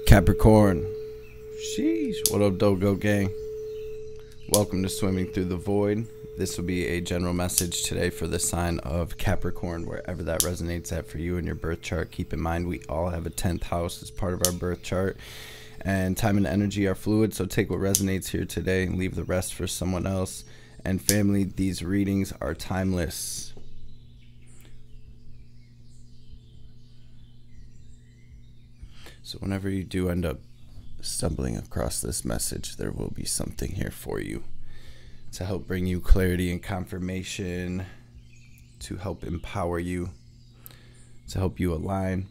Capricorn. Sheesh. What up, Dogo gang? Welcome to Swimming Through the Void. This will be a general message today for the sign of Capricorn, wherever that resonates at for you in your birth chart. Keep in mind, we all have a 10th house as part of our birth chart, and time and energy are fluid, so take what resonates here today and leave the rest for someone else. And family, these readings are timeless. So whenever you do end up stumbling across this message, there will be something here for you to help bring you clarity and confirmation, to help empower you, to help you align.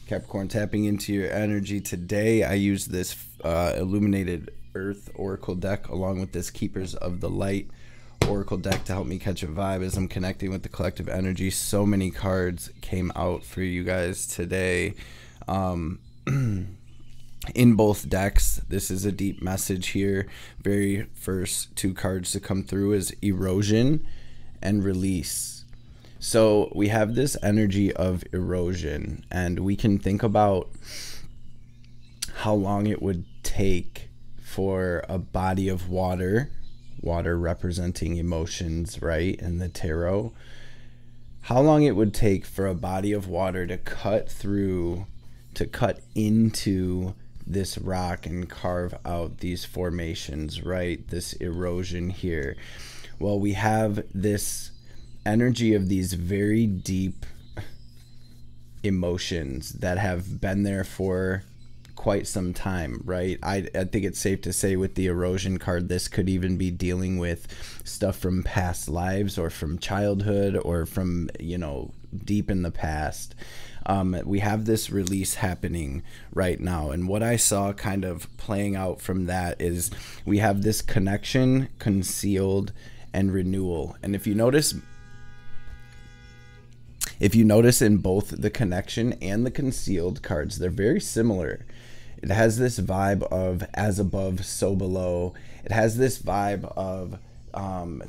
Capricorn, tapping into your energy today, I use this Illuminated Earth Oracle deck along with this Keepers of the Light Oracle deck to help me catch a vibe as I'm connecting with the collective energy. So many cards came out for you guys today. In both decks, this is a deep message here. Very first two cards to come through is erosion and release. So we have this energy of erosion, and we can think about how long it would take for a body of water representing emotions, right, in the tarot, how long it would take for a body of water to cut into this rock and carve out these formations, right? This erosion here. Well, we have this energy of these very deep emotions that have been there for quite some time, right? I think it's safe to say with the erosion card, this could even be dealing with stuff from past lives or from childhood or from, deep in the past. We have this release happening right now, and what I saw kind of playing out from that is we have this connection, concealed, and renewal. And if you notice in both the connection and the concealed cards, they're very similar. It has this vibe of as above, so below. It has this vibe of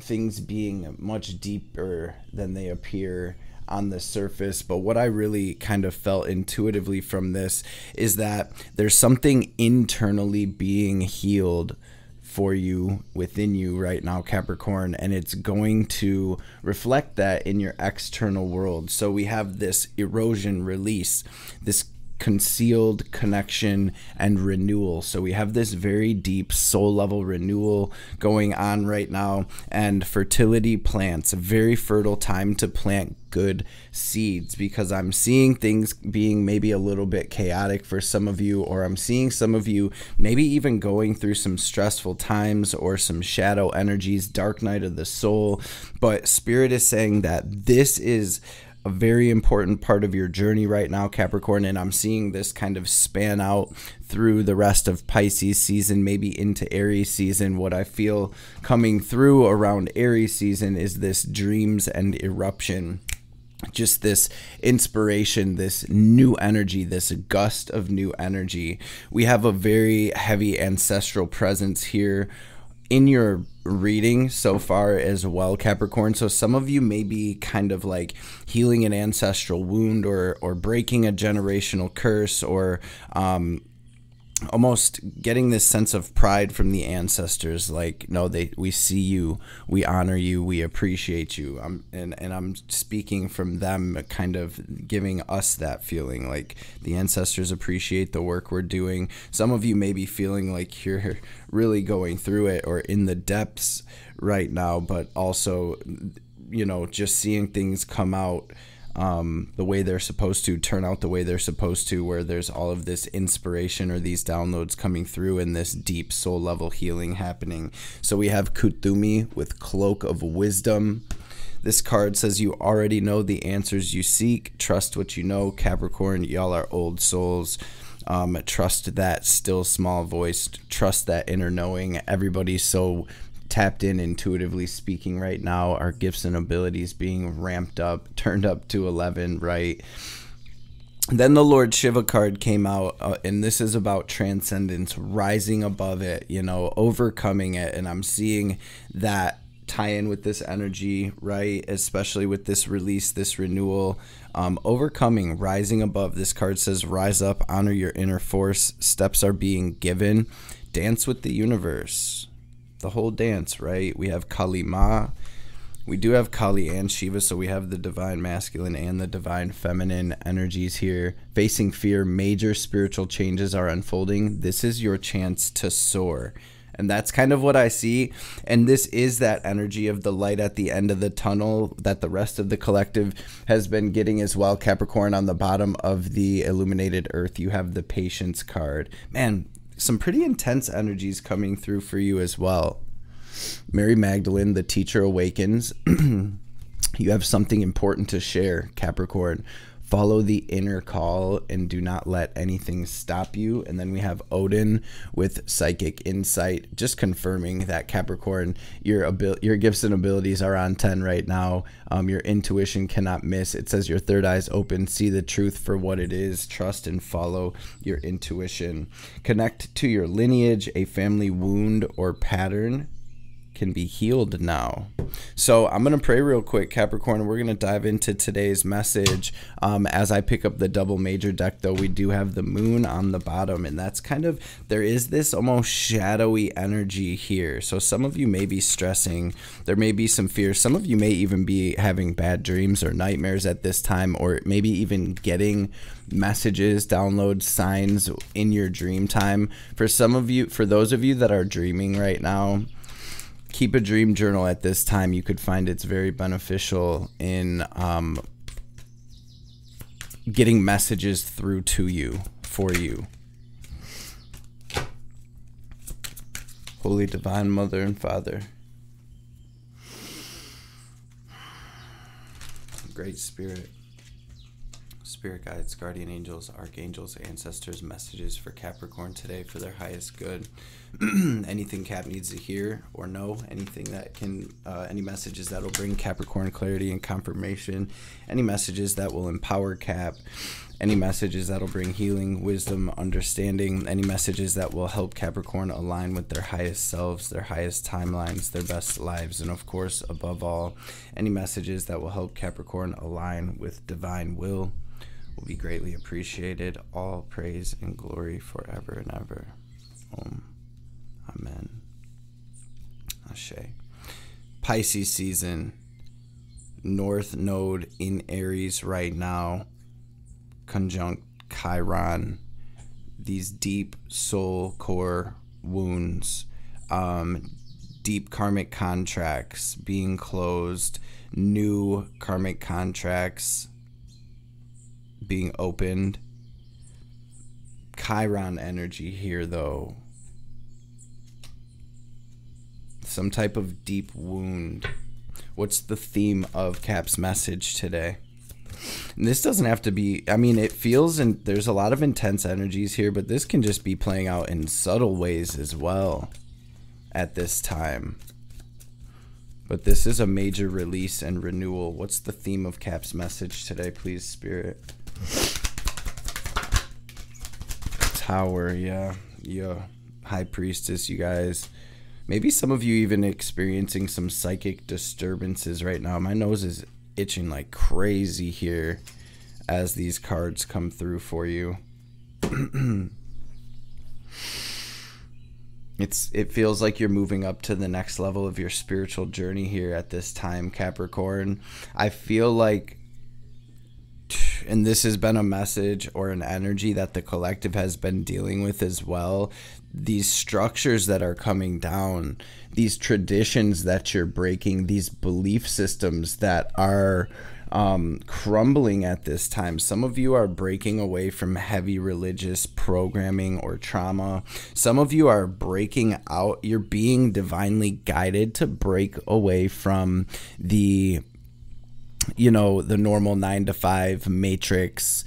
things being much deeper than they appear on the surface. But what I really kind of felt intuitively from this is that there's something internally being healed for you, within you right now, Capricorn, and it's going to reflect that in your external world. So we have this erosion, release, this concealed, connection, and renewal. So we have this very deep soul level renewal going on right now. And fertility plants, a very fertile time to plant good seeds, because I'm seeing things being maybe a little bit chaotic for some of you, or I'm seeing some of you maybe even going through some stressful times or some shadow energies, dark night of the soul. But Spirit is saying that this is a very important part of your journey right now, Capricorn, and I'm seeing this kind of span out through the rest of Pisces season, maybe into Aries season. What I feel coming through around Aries season is this dreams and eruption, just this inspiration, this new energy, this gust of new energy. We have a very heavy ancestral presence here in your reading so far as well, Capricorn. So some of you may be kind of like healing an ancestral wound or breaking a generational curse, or almost getting this sense of pride from the ancestors, like, no, we see you, we honor you, we appreciate you. And I'm speaking from them, kind of giving us that feeling like the ancestors appreciate the work we're doing. Some of you may be feeling like you're really going through it or in the depths right now, but also, just seeing things come out the way they're supposed to, turn out the way they're supposed to, where there's all of this inspiration or these downloads coming through and this deep soul level healing happening. So we have Kuthumi with Cloak of Wisdom. This card says you already know the answers you seek. Trust what you know, Capricorn. Y'all are old souls. Trust that still small voice. Trust that inner knowing. Everybody's so tapped in intuitively speaking right now. Our gifts and abilities being ramped up, turned up to 11, right? Then the Lord Shiva card came out, and this is about transcendence, rising above it, you know, overcoming it. And I'm seeing that tie in with this energy, right? Especially with this release, this renewal, overcoming, rising above. This card says, rise up, honor your inner force. Steps are being given. Dance with the universe. The whole dance, right? We have Kali Ma. We do have Kali and Shiva, so we have the divine masculine and the divine feminine energies here. Facing fear, major spiritual changes are unfolding. This is your chance to soar. And that's kind of what I see. And this is that energy of the light at the end of the tunnel that the rest of the collective has been getting as well. Capricorn, on the bottom of the illuminated earth, you have the patience card. Man, some pretty intense energies coming through for you as well. Mary Magdalene, the teacher awakens. You have something important to share, Capricorn. Follow the inner call and do not let anything stop you. And then we have Odin with psychic insight, just confirming that, Capricorn, your gifts and abilities are on 10 right now. Your intuition cannot miss. It says your third eye's open. See the truth for what it is. Trust and follow your intuition. Connect to your lineage, a family wound or pattern can be healed now. So I'm going to pray real quick, Capricorn. We're going to dive into today's message. As I pick up the double major deck, though, we do have the moon on the bottom, and that's kind of, there is this almost shadowy energy here. So some of you may be stressing. There may be some fear. Some of you may even be having bad dreams or nightmares at this time, or maybe even getting messages, downloads, signs in your dream time. For some of you, for those of you that are dreaming right now, keep a dream journal at this time. You could find it's very beneficial in getting messages through to you, for you. Holy Divine Mother and Father, Great Spirit, Spirit guides, guardian angels, archangels, ancestors, messages for Capricorn today for their highest good. Anything Cap needs to hear or know, anything that can, any messages that will bring Capricorn clarity and confirmation, any messages that will empower Cap, any messages that will bring healing, wisdom, understanding, any messages that will help Capricorn align with their highest selves, their highest timelines, their best lives, and of course, above all, any messages that will help Capricorn align with divine will be greatly appreciated. All praise and glory forever and ever. Amen. Ashe. Pisces season. North node in Aries right now. Conjunct Chiron. These deep soul core wounds. Deep karmic contracts being closed. New karmic contracts being opened. Chiron energy here, though. Some type of deep wound. What's the theme of Cap's message today? And this doesn't have to be, I mean, it feels, and there's a lot of intense energies here, but this can just be playing out in subtle ways as well at this time. But this is a major release and renewal. What's the theme of Cap's message today, please, Spirit? Tower, yeah. High Priestess, you guys. Maybe some of you even experiencing some psychic disturbances right now. My nose is itching like crazy here as these cards come through for you. It feels like you're moving up to the next level of your spiritual journey here at this time, Capricorn. I feel like, and this has been a message or an energy that the collective has been dealing with as well, these structures that are coming down, these traditions that you're breaking, these belief systems that are crumbling at this time. Some of you are breaking away from heavy religious programming or trauma. Some of you are breaking out. You're being divinely guided to break away from the you know, the normal 9 to 5 matrix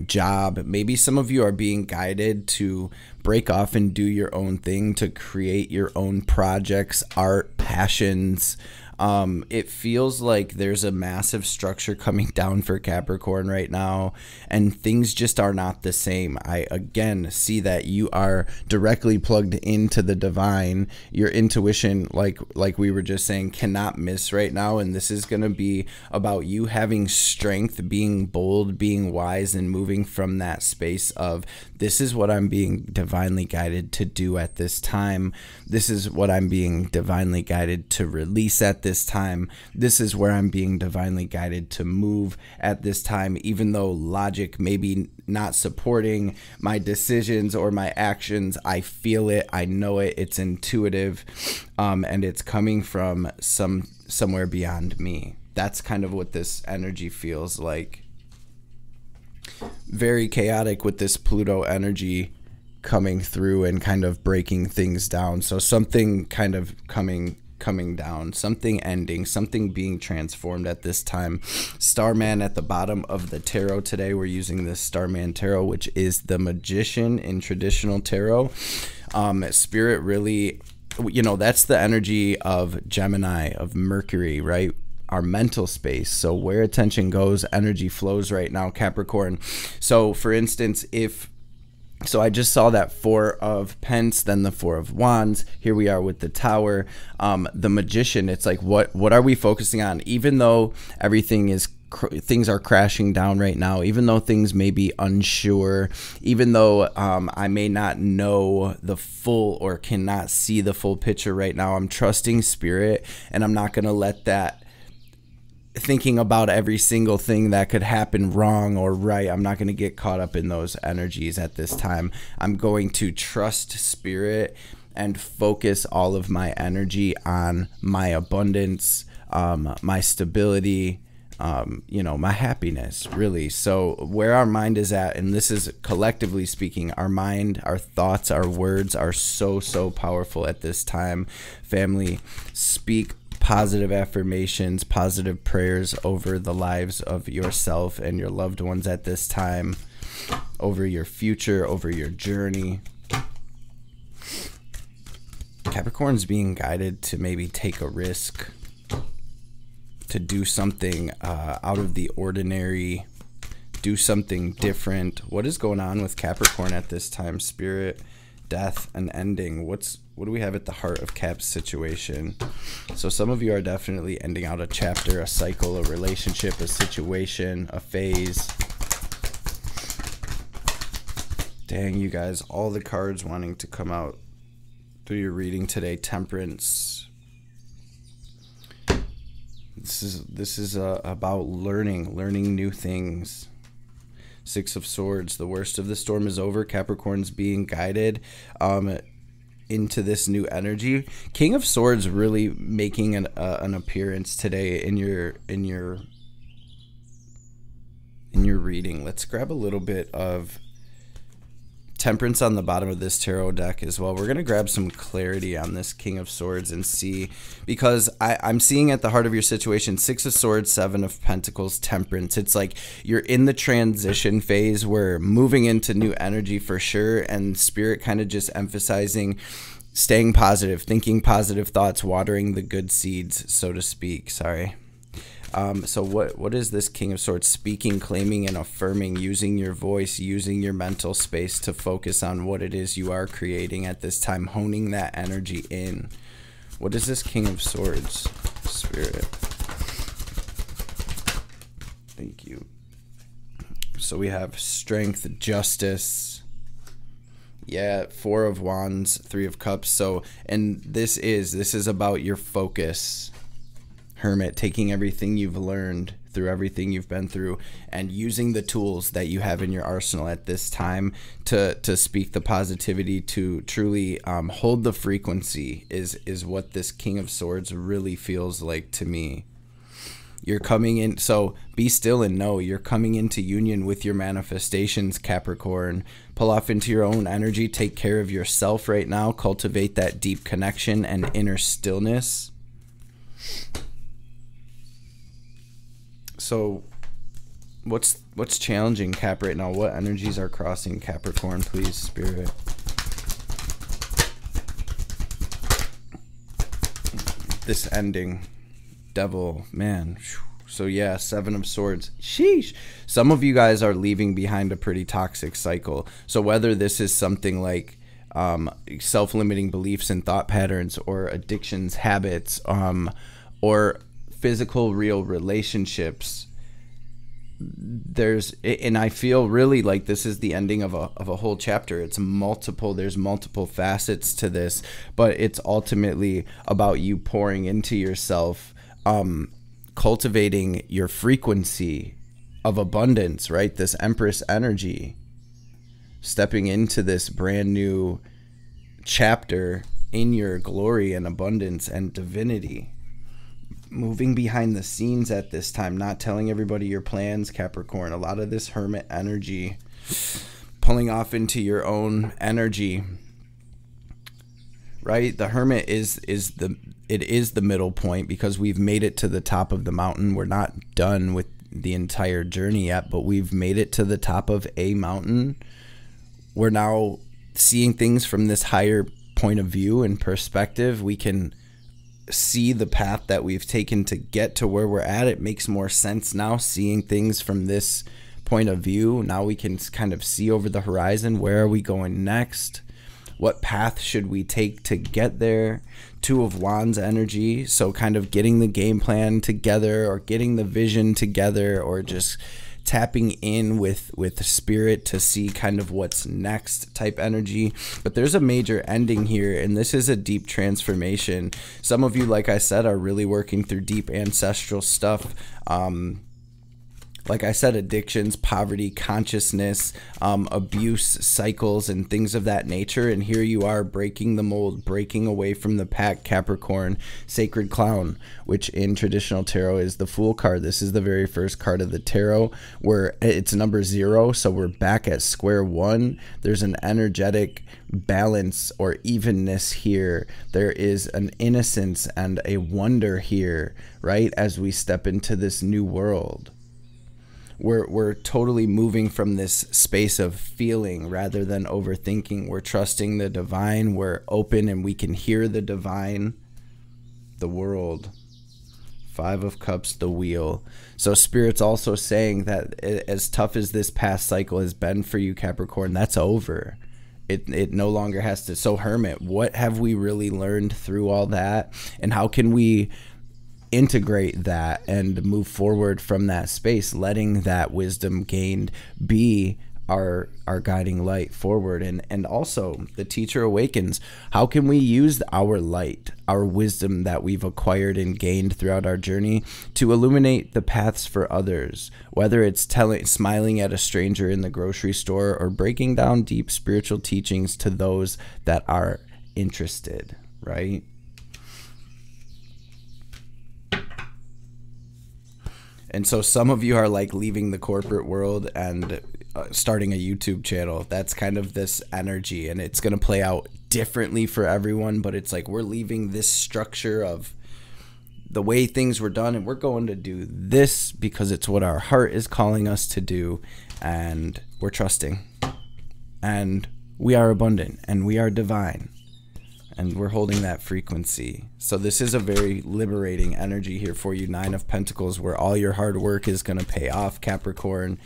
job. Maybe some of you are being guided to break off and do your own thing, to create your own projects, art, passions. It feels like there's a massive structure coming down for Capricorn right now, and things just are not the same. I again see that you are directly plugged into the divine. Your intuition, like we were just saying, cannot miss right now, and this is going to be about you having strength, being bold, being wise, and moving from that space of, this is what I'm being divinely guided to do at this time. This is what I'm being divinely guided to release at this time. This is where I'm being divinely guided to move at this time, even though logic may be not supporting my decisions or my actions. I feel it. I know it. It's intuitive, and it's coming from somewhere beyond me. That's kind of what this energy feels like. Very chaotic with this Pluto energy coming through and kind of breaking things down. So something kind of coming down, something ending, something being transformed at this time. Starman at the bottom of the tarot today. We're using this Starman tarot, which is the Magician in traditional tarot. Spirit really, you know, that's the energy of Gemini, of Mercury, right? Our mental space. So where attention goes, energy flows right now, Capricorn. So for instance, so I just saw that 4 of Pence, then the 4 of Wands. Here we are with the Tower. The Magician, it's like, what are we focusing on? Even though things are crashing down right now, even though things may be unsure, even though I may not know the full or cannot see the full picture right now, I'm trusting Spirit, and I'm not going to let that thinking about every single thing that could happen wrong or right. I'm not going to get caught up in those energies at this time. I'm going to trust Spirit and focus all of my energy on my abundance, my stability, you know, my happiness, really. So where our mind is at, and this is collectively speaking, our mind, our thoughts, our words are so powerful at this time. Family, speak positive affirmations, positive prayers over the lives of yourself and your loved ones at this time, over your future, over your journey. Capricorn's being guided to maybe take a risk, to do something out of the ordinary, do something different. What is going on with Capricorn at this time? Spirit, death, and ending. What do we have at the heart of Cap's situation? So some of you are definitely ending out a chapter, a cycle, a relationship, a situation, a phase. Dang, you guys, all the cards wanting to come out through your reading today. Temperance. This is about learning new things. 6 of Swords. The worst of the storm is over. Capricorn's being guided into this new energy. King of Swords really making an appearance today in your reading. Let's grab a little bit of Temperance on the bottom of this tarot deck as well. We're going to grab some clarity on this King of Swords and see, because I'm seeing at the heart of your situation 6 of Swords, 7 of Pentacles, Temperance. It's like you're in the transition phase. We're moving into new energy for sure, and Spirit kind of just emphasizing staying positive, thinking positive thoughts, watering the good seeds, so to speak. Sorry. So what is this King of Swords? Speaking, claiming, and affirming, using your voice, using your mental space to focus on what it is you are creating at this time, honing that energy in. What is this King of Swords? Spirit. Thank you. So we have strength, justice. Yeah, 4 of Wands, 3 of Cups. So, and this is about your focus. Hermit, taking everything you've learned through everything you've been through and using the tools that you have in your arsenal at this time to speak the positivity, to truly hold the frequency is what this King of Swords really feels like to me. You're coming in, so be still and know you're coming into union with your manifestations, Capricorn. Pull off into your own energy, take care of yourself right now, cultivate that deep connection and inner stillness. So what's challenging Cap right now? What energies are crossing Capricorn, please, Spirit? This ending. Devil, man. So yeah, 7 of Swords. Sheesh. Some of you guys are leaving behind a pretty toxic cycle. So whether this is something like self-limiting beliefs and thought patterns, or addictions, habits, or physical real relationships, and I feel really like this is the ending of a whole chapter. It's multiple, there's multiple facets to this, but it's ultimately about you pouring into yourself, cultivating your frequency of abundance, right? This Empress energy, stepping into this brand new chapter in your glory and abundance and divinity. Moving behind the scenes at this time, not telling everybody your plans, Capricorn. A lot of this Hermit energy, pulling off into your own energy, right? The Hermit is the middle point, because we've made it to the top of the mountain. We're not done with the entire journey yet, but we've made it to the top of a mountain. We're now seeing things from this higher point of view and perspective. We can see the path that we've taken to get to where we're at. It makes more sense now, seeing things from this point of view. Now we can kind of see over the horizon. Where are we going next? What path should we take to get there? 2 of Wands energy. So kind of getting the game plan together, or getting the vision together, or just tapping in with spirit to see kind of what's next type energy. But there's a major ending here, and this is a deep transformation. Some of you, like I said, are really working through deep ancestral stuff. Like I said, addictions, poverty, consciousness, abuse cycles, and things of that nature. And here you are breaking the mold, breaking away from the pack, Capricorn. Sacred Clown, which in traditional tarot is the Fool card. This is the very first card of the tarot, where it's number 0. So we're back at square one. There's an energetic balance or evenness here. There is an innocence and a wonder here, right? As we step into this new world. We're totally moving from this space of feeling rather than overthinking. We're trusting the divine. We're open and we can hear the divine. The World. 5 of Cups, the Wheel. So Spirit's also saying that as tough as this past cycle has been for you, Capricorn, that's over. It no longer has to. So Hermit, what have we really learned through all that? And how can we integrate that and move forward from that space, letting that wisdom gained be our guiding light forward? And also the Teacher awakens. How can we use our light, our wisdom that we've acquired and gained throughout our journey, to illuminate the paths for others, whether it's smiling at a stranger in the grocery store, or breaking down deep spiritual teachings to those that are interested, right? And so some of you are like leaving the corporate world and starting a YouTube channel. That's kind of this energy, and it's going to play out differently for everyone, but it's like we're leaving this structure of the way things were done, and we're going to do this because it's what our heart is calling us to do, and we're trusting, and we are abundant, and we are divine, and we're holding that frequency. So this is a very liberating energy here for you. 9 of Pentacles, where all your hard work is going to pay off, Capricorn.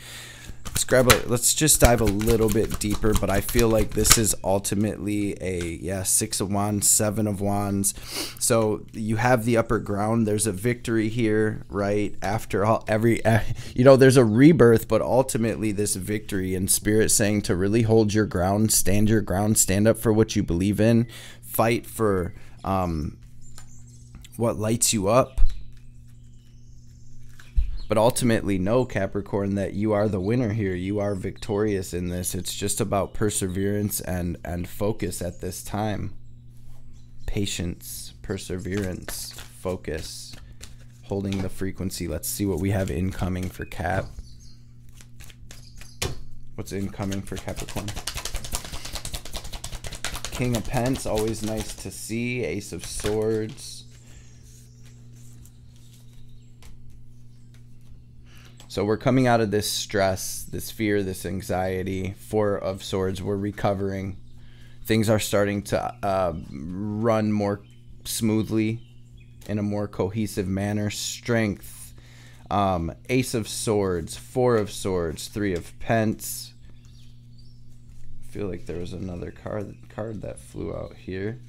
Let's just dive a little bit deeper, but I feel like this is ultimately a 6 of Wands, 7 of Wands. So you have the upper ground. There's a victory here, right? After all, there's a rebirth, but ultimately this victory, and Spirit saying to really hold your ground, stand your ground, stand up for what you believe in, fight for what lights you up. But ultimately know, Capricorn, that you are the winner here. You are victorious in this. It's just about perseverance and focus at this time. Patience, perseverance, focus, holding the frequency. Let's see what we have incoming for Cap. What's incoming for Capricorn? King of Pents, always nice to see. Ace of Swords. So we're coming out of this stress, this fear, this anxiety. Four of Swords, we're recovering. Things are starting to run more smoothly in a more cohesive manner. Strength, Ace of Swords, Four of Swords, Three of Pence. I feel like there was another card that flew out here.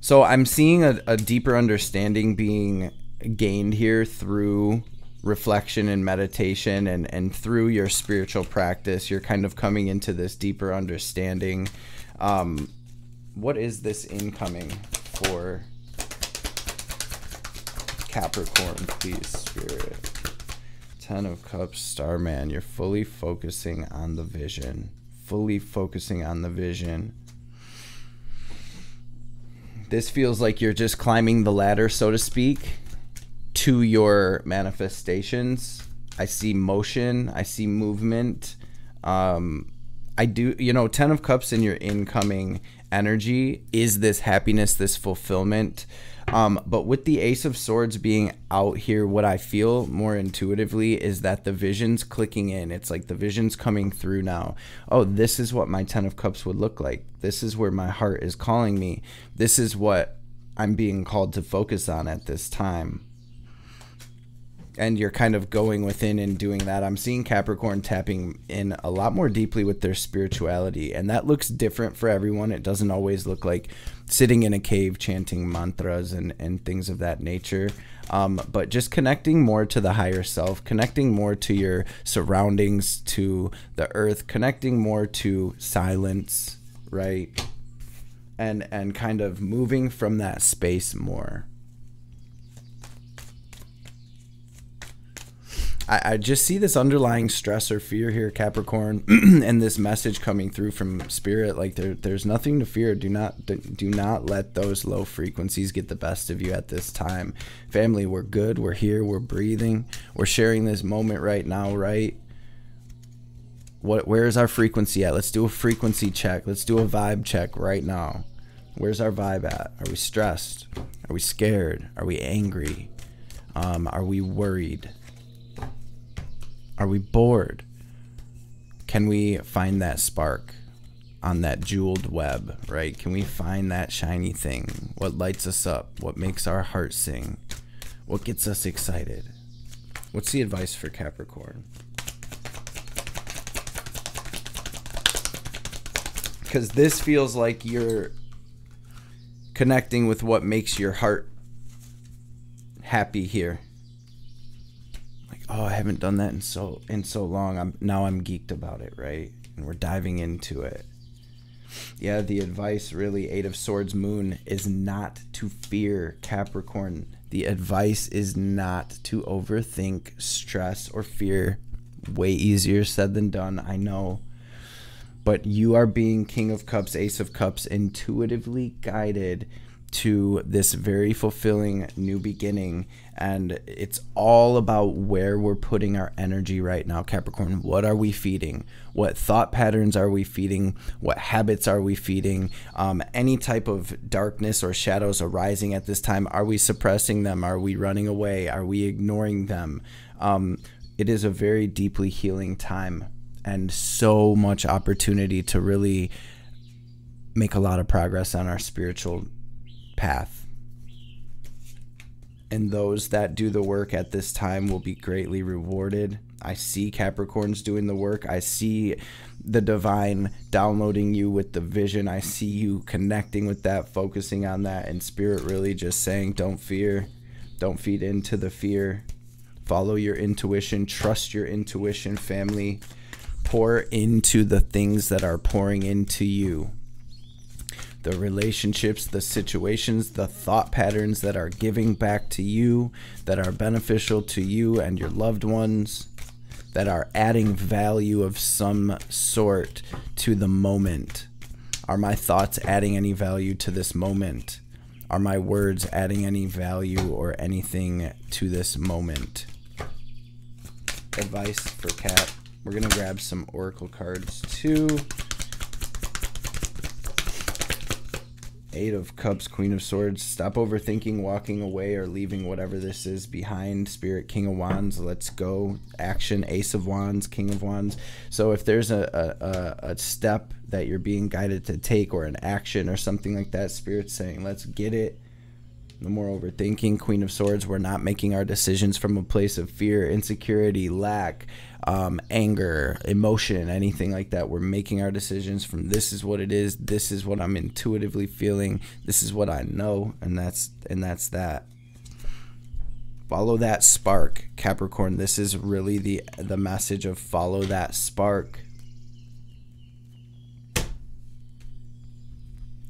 So I'm seeing a deeper understanding being gained here through reflection and meditation, and through your spiritual practice. You're kind of coming into this deeper understanding. What is this incoming for Capricorn, please, Spirit? Ten of Cups, Starman. You're fully focusing on the vision. Fully focusing on the vision. This feels like you're just climbing the ladder, so to speak, to your manifestations. I see motion. I see movement. I do, you know, Ten of Cups in your incoming energy is this happiness, this fulfillment. But with the Ace of Swords being out here, what I feel more intuitively is that the vision's clicking in. It's like the vision's coming through now. Oh, this is what my Ten of Cups would look like. This is where my heart is calling me. This is what I'm being called to focus on at this time. And you're kind of going within and doing that. I'm seeing Capricorn tapping in a lot more deeply with their spirituality. And that looks different for everyone. It doesn't always look like sitting in a cave chanting mantras and things of that nature. But just connecting more to the higher self, connecting more to your surroundings, to the earth, connecting more to silence, right? And kind of moving from that space more. I just see this underlying stress or fear here, Capricorn, and this message coming through from Spirit. Like there's nothing to fear. Do not let those low frequencies get the best of you at this time. Family, we're good. We're here. We're breathing. We're sharing this moment right now, right? Where is our frequency at? Let's do a frequency check. Let's do a vibe check right now. Where's our vibe at? Are we stressed? Are we scared? Are we angry? Are we worried? Are we bored? Can we find that spark on that jeweled web, right? Can we find that shiny thing? What lights us up? What makes our heart sing? What gets us excited? What's the advice for Capricorn? Because this feels like you're connecting with what makes your heart happy here. Oh, I haven't done that in so long. I'm geeked about it, right? And we're diving into it. Yeah, the advice really, Eight of Swords, Moon, is not to fear, Capricorn. The advice is not to overthink, stress, or fear. Way easier said than done, I know. But you are being King of Cups, Ace of Cups, intuitively guided to this very fulfilling new beginning. And it's all about where we're putting our energy right now, Capricorn. What are we feeding? What thought patterns are we feeding? What habits are we feeding? Any type of darkness or shadows arising at this time, are we suppressing them? Are we running away? Are we ignoring them? It is a very deeply healing time, and so much opportunity to really make a lot of progress on our spiritual path. And those that do the work at this time will be greatly rewarded. I see Capricorns doing the work. I see the divine downloading you with the vision. I see you connecting with that, focusing on that, and Spirit really just saying, don't fear. Don't feed into the fear. Follow your intuition. Trust your intuition, family. Pour into the things that are pouring into you. The relationships, the situations, the thought patterns that are giving back to you, that are beneficial to you and your loved ones, that are adding value of some sort to the moment. Are my thoughts adding any value to this moment? Are my words adding any value or anything to this moment? Advice for Cap. We're going to grab some Oracle cards too. Eight of Cups, Queen of Swords. Stop overthinking, walking away, or leaving whatever this is behind. Spirit, King of Wands. Let's go. Action, Ace of Wands, King of Wands. So if there's a step that you're being guided to take, or an action or something like that, Spirit's saying, let's get it. No more overthinking. Queen of Swords. We're not making our decisions from a place of fear, insecurity, lack, anger, emotion, anything like that. We're making our decisions from this is what it is. This is what I'm intuitively feeling. This is what I know, and that's that. Follow that spark, Capricorn. This is really the message of follow that spark.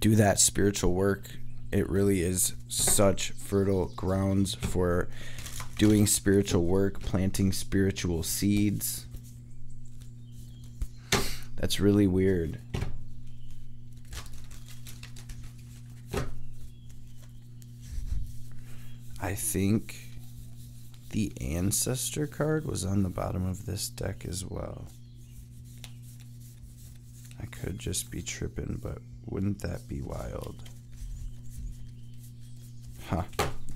Do that spiritual work. It really is such fertile grounds for doing spiritual work, planting spiritual seeds. That's really weird. I think the Ancestor card was on the bottom of this deck as well. I could just be tripping, but wouldn't that be wild? Huh.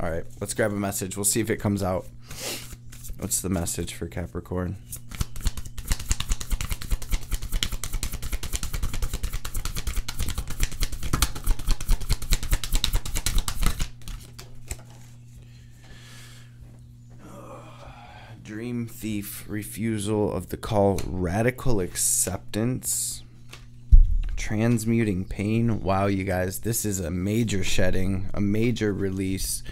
All right, let's grab a message. We'll see if it comes out. What's the message for Capricorn? Dream Thief, refusal of the call, radical acceptance. Transmuting pain. Wow, you guys, this is a major shedding, a major release.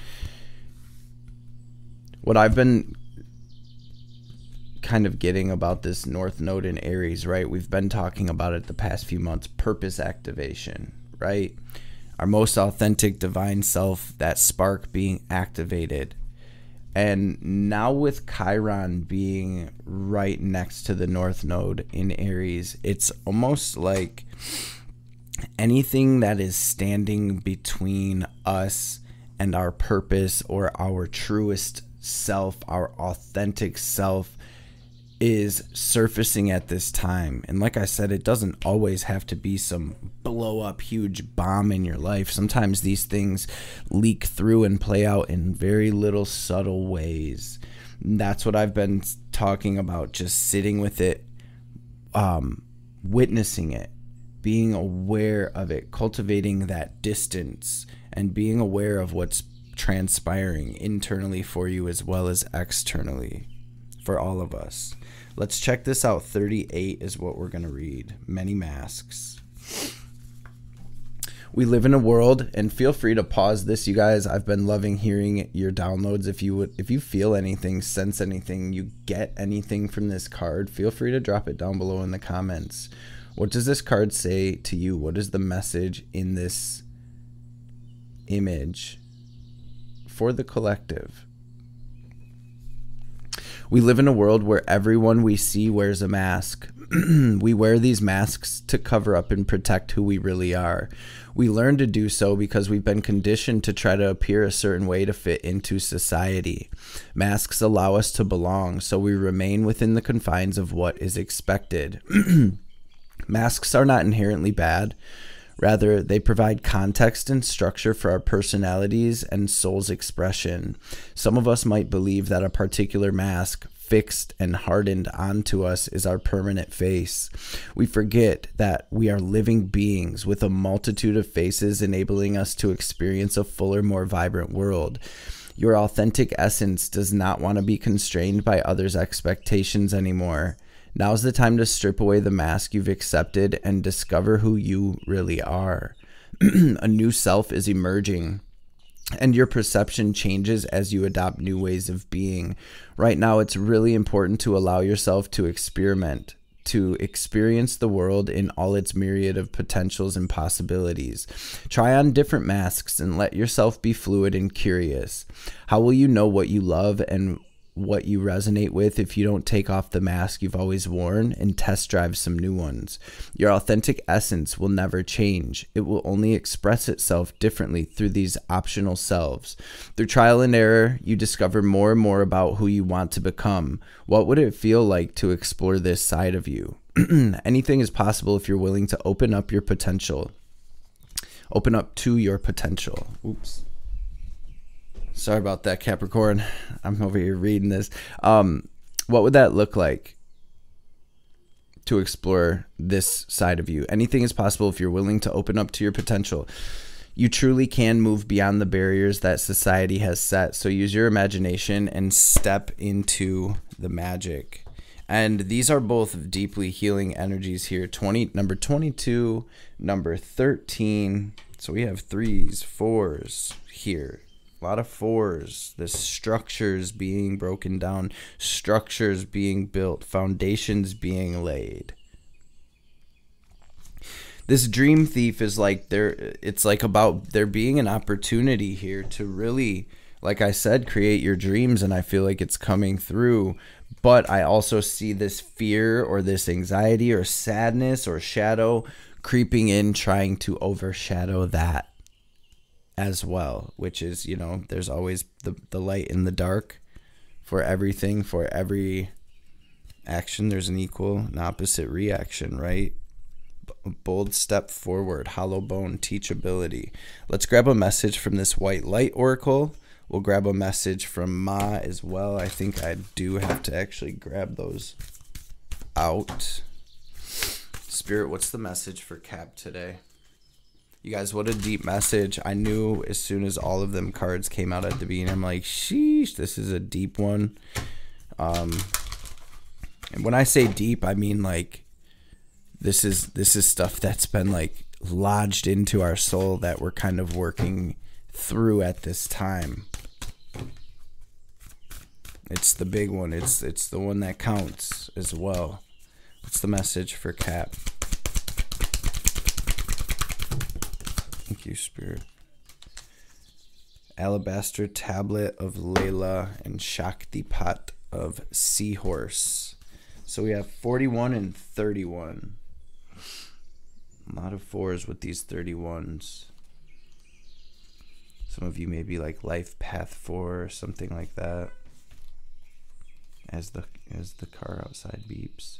What I've been kind of getting about this North Node in Aries, right? We've been talking about it the past few months. Purpose activation, right? Our most authentic divine self, that spark being activated. And now with Chiron being right next to the North Node in Aries, it's almost like anything that is standing between us and our purpose or our truest self, our authentic self, is surfacing at this time. And like I said, it doesn't always have to be some blow up huge bomb in your life. Sometimes these things leak through and play out in very little subtle ways. And that's what I've been talking about, just sitting with it, witnessing it, being aware of it, cultivating that distance, and being aware of what's transpiring internally for you as well as externally for all of us. Let's check this out. 38 is what we're going to read. Many masks. We live in a world, and feel free to pause this, you guys. I've been loving hearing your downloads. If you feel anything, sense anything, you get anything from this card, feel free to drop it down below in the comments. What does this card say to you? What is the message in this image for the collective? We live in a world where everyone we see wears a mask. We wear these masks to cover up and protect who we really are. We learn to do so because we've been conditioned to try to appear a certain way to fit into society. Masks allow us to belong, so we remain within the confines of what is expected. Masks are not inherently bad. Rather, they provide context and structure for our personalities and soul's expression. Some of us might believe that a particular mask, fixed and hardened onto us, is our permanent face. We forget that we are living beings with a multitude of faces, enabling us to experience a fuller, more vibrant world. Your authentic essence does not want to be constrained by others' expectations anymore. Now's the time to strip away the mask you've accepted and discover who you really are. A new self is emerging, and your perception changes as you adopt new ways of being. Right now, it's really important to allow yourself to experiment, to experience the world in all its myriad of potentials and possibilities. Try on different masks and let yourself be fluid and curious. How will you know what you love and what you resonate with if you don't take off the mask you've always worn and test drive some new ones? Your authentic essence will never change. It will only express itself differently through these optional selves. Through trial and error, you discover more and more about who you want to become. What would it feel like to explore this side of you? Anything is possible if you're willing to open up your potential. Open up to your potential. Oops. Sorry about that, Capricorn. I'm over here reading this. What would that look like to explore this side of you? Anything is possible if you're willing to open up to your potential. You truly can move beyond the barriers that society has set. So use your imagination and step into the magic. And these are both deeply healing energies here. Number 22, number 13. So we have 3s, 4s here. A lot of 4s. The structures being broken down, structures being built, foundations being laid. This dream thief is like it's like about there being an opportunity here to really, like I said, create your dreams, and I feel like it's coming through. But I also see this fear or this anxiety or sadness or shadow creeping in, trying to overshadow that as well, which is, you know, there's always the light and the dark for everything. For every action, there's an equal and opposite reaction, right? Bold step forward, hollow bone, teachability. Let's grab a message from this white light oracle. We'll grab a message from Ma as well. I think I do have to actually grab those out. Spirit, what's the message for Cap today? You guys, what a deep message. I knew as soon as all of them cards came out at the beginning, I'm like, sheesh, this is a deep one. And when I say deep, I mean like this is stuff that's been like lodged into our soul that we're kind of working through at this time. It's the big one. It's the one that counts as well. What's the message for Cap? Thank you, Spirit. Alabaster tablet of Layla and Shaktipat of Seahorse. So we have 41 and 31. A lot of 4s with these 31s. Some of you may be like life path 4 or something like that. As the car outside beeps.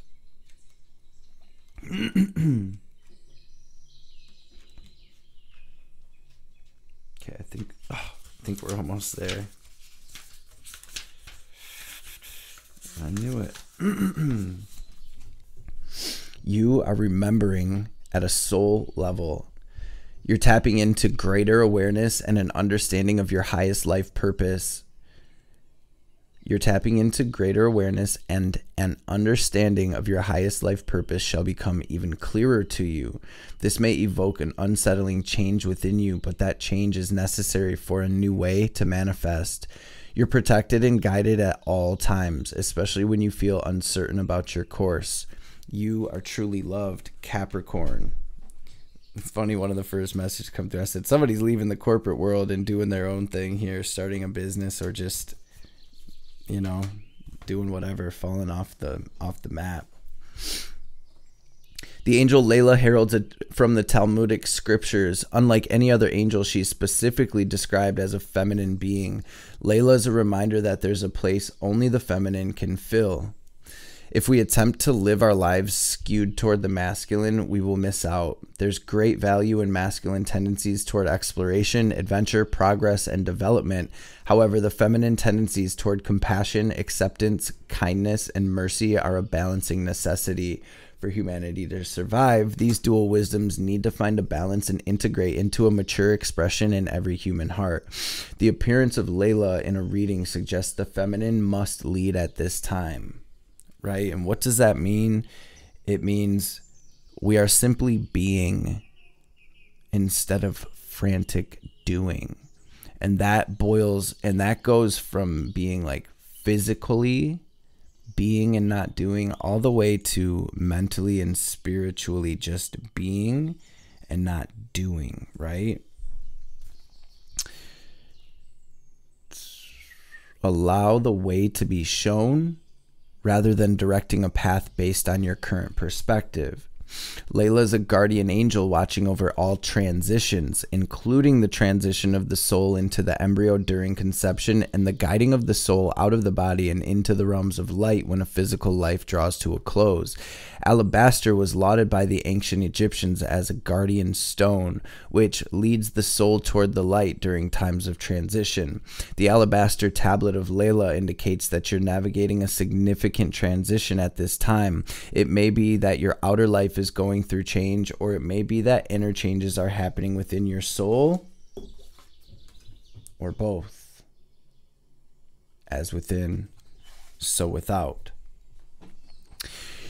Okay, I think we're almost there. I knew it. You are remembering at a soul level. You're tapping into greater awareness and an understanding of your highest life purpose. You're tapping into greater awareness, and an understanding of your highest life purpose shall become even clearer to you. This may evoke an unsettling change within you, but that change is necessary for a new way to manifest. You're protected and guided at all times, especially when you feel uncertain about your course. You are truly loved, Capricorn. It's funny, one of the first messages come through, I said, somebody's leaving the corporate world and doing their own thing here, starting a business or just, you know, doing whatever, falling off the map. The angel Layla heralds from the Talmudic scriptures. Unlike any other angel, she's specifically described as a feminine being. Layla is a reminder that there's a place only the feminine can fill. If we attempt to live our lives skewed toward the masculine, we will miss out. There's great value in masculine tendencies toward exploration, adventure, progress, and development. However, the feminine tendencies toward compassion, acceptance, kindness, and mercy are a balancing necessity for humanity to survive. These dual wisdoms need to find a balance and integrate into a mature expression in every human heart. The appearance of Layla in a reading suggests the feminine must lead at this time. Right? And what does that mean? It means we are simply being instead of frantic doing. And that goes from being like physically being and not doing, all the way to mentally and spiritually just being and not doing, right? Allow the way to be shown rather than directing a path based on your current perspective. Layla is a guardian angel watching over all transitions, including the transition of the soul into the embryo during conception and the guiding of the soul out of the body and into the realms of light when a physical life draws to a close. Alabaster was lauded by the ancient Egyptians as a guardian stone, which leads the soul toward the light during times of transition. The alabaster tablet of Layla indicates that you're navigating a significant transition at this time. It may be that your outer life is going through change, or it may be that inner changes are happening within your soul, or both. As within, so without.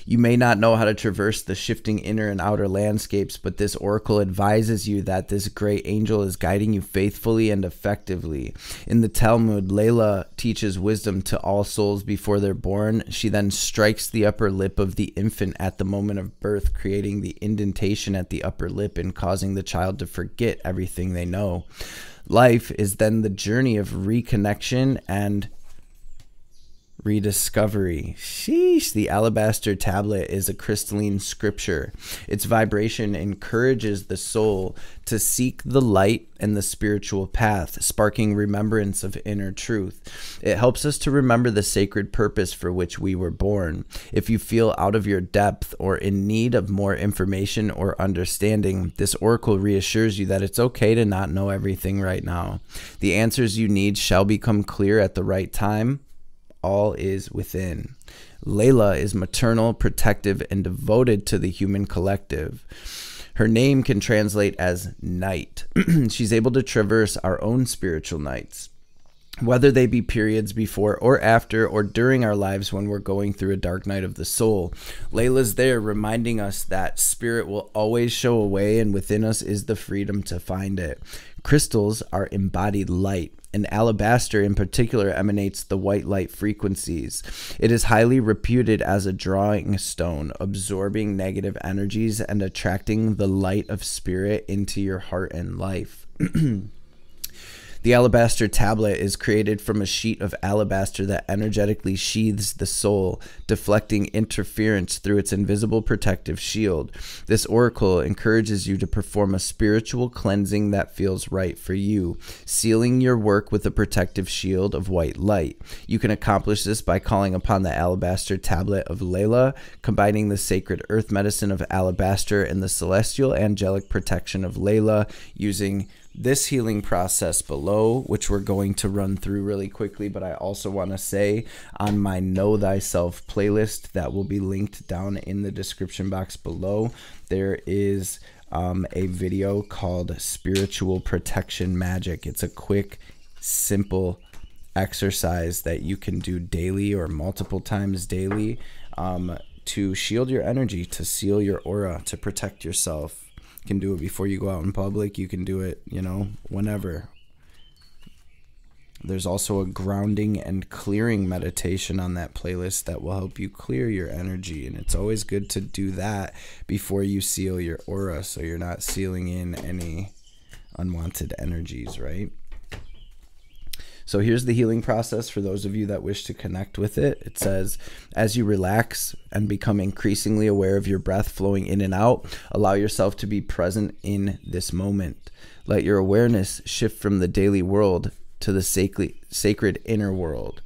You may not know how to traverse the shifting inner and outer landscapes, but this oracle advises you that this great angel is guiding you faithfully and effectively. In the Talmud, Layla teaches wisdom to all souls before they're born. She then strikes the upper lip of the infant at the moment of birth, creating the indentation at the upper lip and causing the child to forget everything they know. Life is then the journey of reconnection and rediscovery. Sheesh. The alabaster tablet is a crystalline scripture. Its vibration encourages the soul to seek the light and the spiritual path, sparking remembrance of inner truth. It helps us to remember the sacred purpose for which we were born. If you feel out of your depth or in need of more information or understanding, this oracle reassures you that it's okay to not know everything right now. The answers you need shall become clear at the right time. All is within. Layla is maternal, protective, and devoted to the human collective. Her name can translate as night. She's able to traverse our own spiritual nights, whether they be periods before or after or during our lives when we're going through a dark night of the soul. Layla's there reminding us that spirit will always show a way, and within us is the freedom to find it. Crystals are embodied light, and alabaster in particular emanates the white light frequencies. It is highly reputed as a drawing stone, absorbing negative energies and attracting the light of spirit into your heart and life. The alabaster tablet is created from a sheet of alabaster that energetically sheathes the soul, deflecting interference through its invisible protective shield. This oracle encourages you to perform a spiritual cleansing that feels right for you, sealing your work with a protective shield of white light. You can accomplish this by calling upon the alabaster tablet of Layla, combining the sacred earth medicine of alabaster and the celestial angelic protection of Layla, using this healing process below, which we're going to run through really quickly. But I also want to say, on my Know Thyself playlist that will be linked down in the description box below, there is a video called Spiritual Protection Magic. It's a quick, simple exercise that you can do daily or multiple times daily to shield your energy, to seal your aura, to protect yourself. You can do it before you go out in public. You can do it, whenever. There's also a grounding and clearing meditation on that playlist that will help you clear your energy. And it's always good to do that before you seal your aura, so you're not sealing in any unwanted energies, right? So here's the healing process for those of you that wish to connect with it. It says, as you relax and become increasingly aware of your breath flowing in and out, allow yourself to be present in this moment. Let your awareness shift from the daily world to the sacred inner world.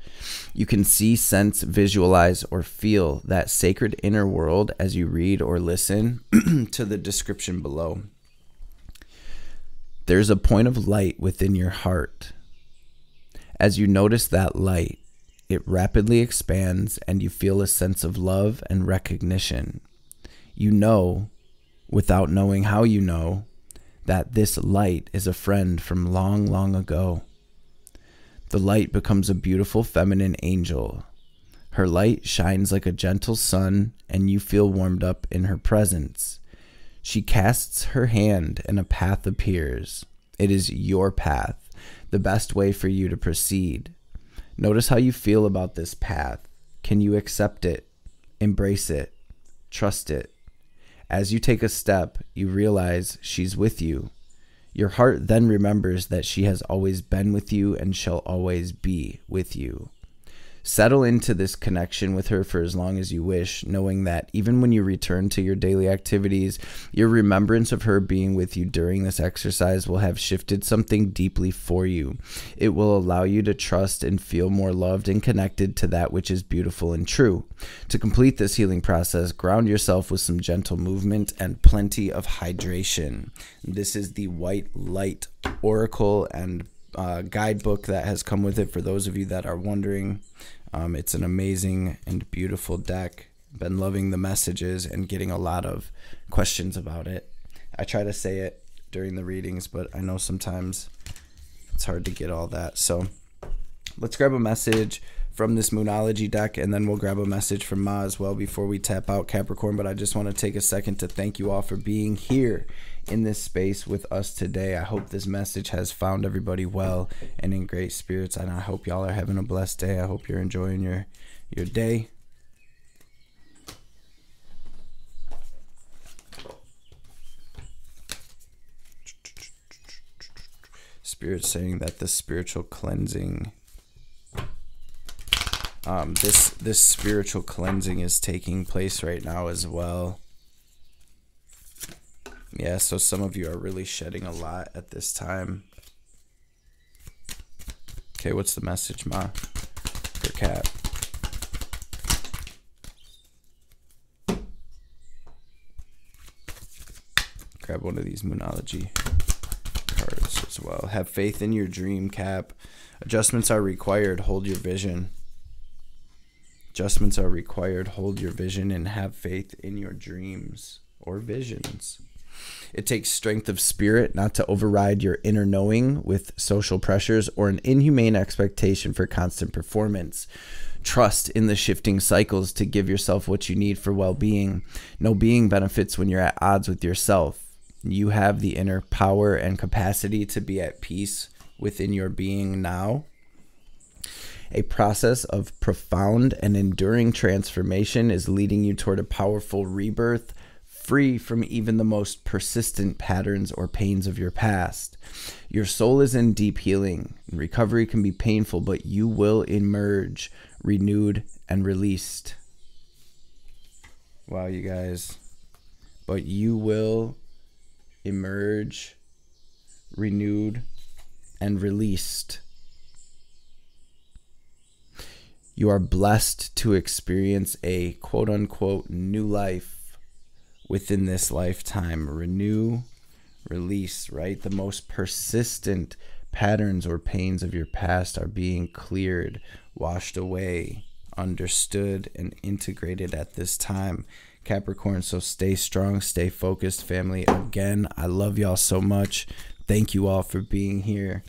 You can see, sense, visualize, or feel that sacred inner world as you read or listen to the description below. There's a point of light within your heart. As you notice that light, it rapidly expands and you feel a sense of love and recognition. You know, without knowing how you know, that this light is a friend from long, long ago. The light becomes a beautiful feminine angel. Her light shines like a gentle sun, and you feel warmed up in her presence. She casts her hand and a path appears. It is your path, the best way for you to proceed. Notice how you feel about this path. Can you accept it, embrace it, trust it? As you take a step, you realize she's with you. Your heart then remembers that she has always been with you and shall always be with you. Settle into this connection with her for as long as you wish, knowing that even when you return to your daily activities, your remembrance of her being with you during this exercise will have shifted something deeply for you. It will allow you to trust and feel more loved and connected to that which is beautiful and true. To complete this healing process, ground yourself with some gentle movement and plenty of hydration. This is the White Light Oracle and guidebook that has come with it for those of you that are wondering. It's an amazing and beautiful deck. Been loving the messages and getting a lot of questions about it. I try to say it during the readings, but I know sometimes it's hard to get all that. So let's grab a message from this Moonology deck, and then we'll grab a message from Ma as well before we tap out, Capricorn. But I just want to take a second to thank you all for being here in this space with us today. I hope this message has found everybody well and in great spirits, and I hope y'all are having a blessed day. I hope you're enjoying your day. Spirit saying that the spiritual cleansing, this spiritual cleansing is taking place right now as well. Yeah, so some of you are really shedding a lot at this time. Okay, what's the message, Ma, for Cap? Grab one of these Moonology cards as well. Have faith in your dream, Cap. Adjustments are required. Hold your vision. Adjustments are required. Hold your vision and have faith in your dreams or visions. It takes strength of spirit not to override your inner knowing with social pressures or an inhumane expectation for constant performance. Trust in the shifting cycles to give yourself what you need for well-being. No being benefits when you're at odds with yourself. You have the inner power and capacity to be at peace within your being now. A process of profound and enduring transformation is leading you toward a powerful rebirth, free from even the most persistent patterns or pains of your past. Your soul is in deep healing. Recovery can be painful, but you will emerge renewed and released. Wow, you guys. But you will emerge renewed and released. You are blessed to experience a quote-unquote new life within this lifetime. Renew, release, right? The most persistent patterns or pains of your past are being cleared, washed away, understood, and integrated at this time, Capricorn. So stay strong, stay focused, family. Again, I love y'all so much. Thank you all for being here.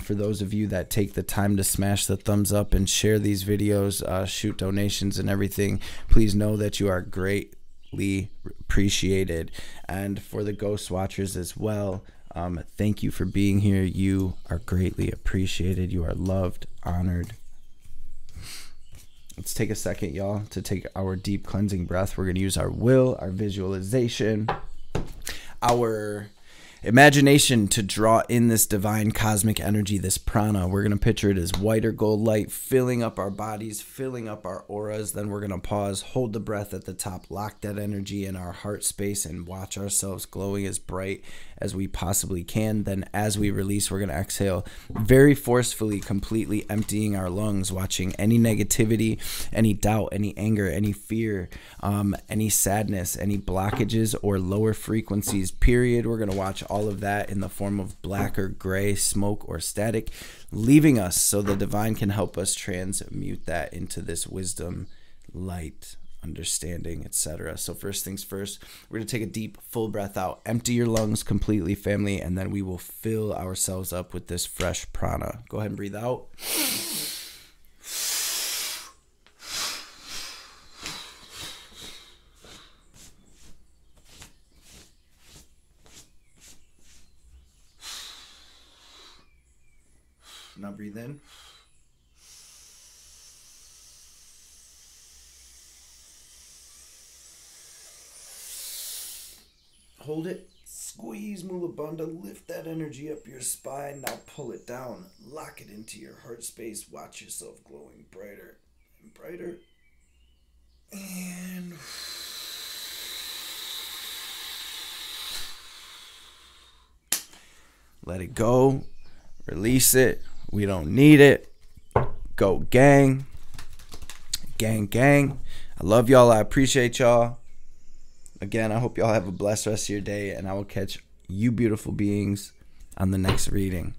For those of you that take the time to smash the thumbs up and share these videos, shoot donations and everything, please know that you are greatly appreciated. And for the ghost watchers as well, thank you for being here. You are greatly appreciated. You are loved, honored. Let's take a second, y'all, to take our deep cleansing breath. We're going to use our will, our visualization, our imagination to draw in this divine cosmic energy, this prana. We're going to picture it as white or gold light filling up our bodies, filling up our auras. Then we're going to pause, hold the breath at the top, lock that energy in our heart space, and watch ourselves glowing as bright as we possibly can. Then as we release, we're going to exhale very forcefully, completely emptying our lungs, watching any negativity, any doubt, any anger, any fear, any sadness, any blockages or lower frequencies, period. We're going to watch all of that in the form of black or gray smoke or static, leaving us so the divine can help us transmute that into this wisdom, light, understanding, etc. So first things first, we're going to take a deep, full breath out. Empty your lungs completely, family, and then we will fill ourselves up with this fresh prana. Go ahead and breathe out. Now breathe in. Hold it. Squeeze Mulabunda, lift that energy up your spine. Now pull it down, lock it into your heart space. Watch yourself glowing brighter and brighter. And let it go. Release it. We don't need it. Go gang. Gang, gang. I love y'all. I appreciate y'all. Again, I hope y'all have a blessed rest of your day, and I will catch you beautiful beings on the next reading.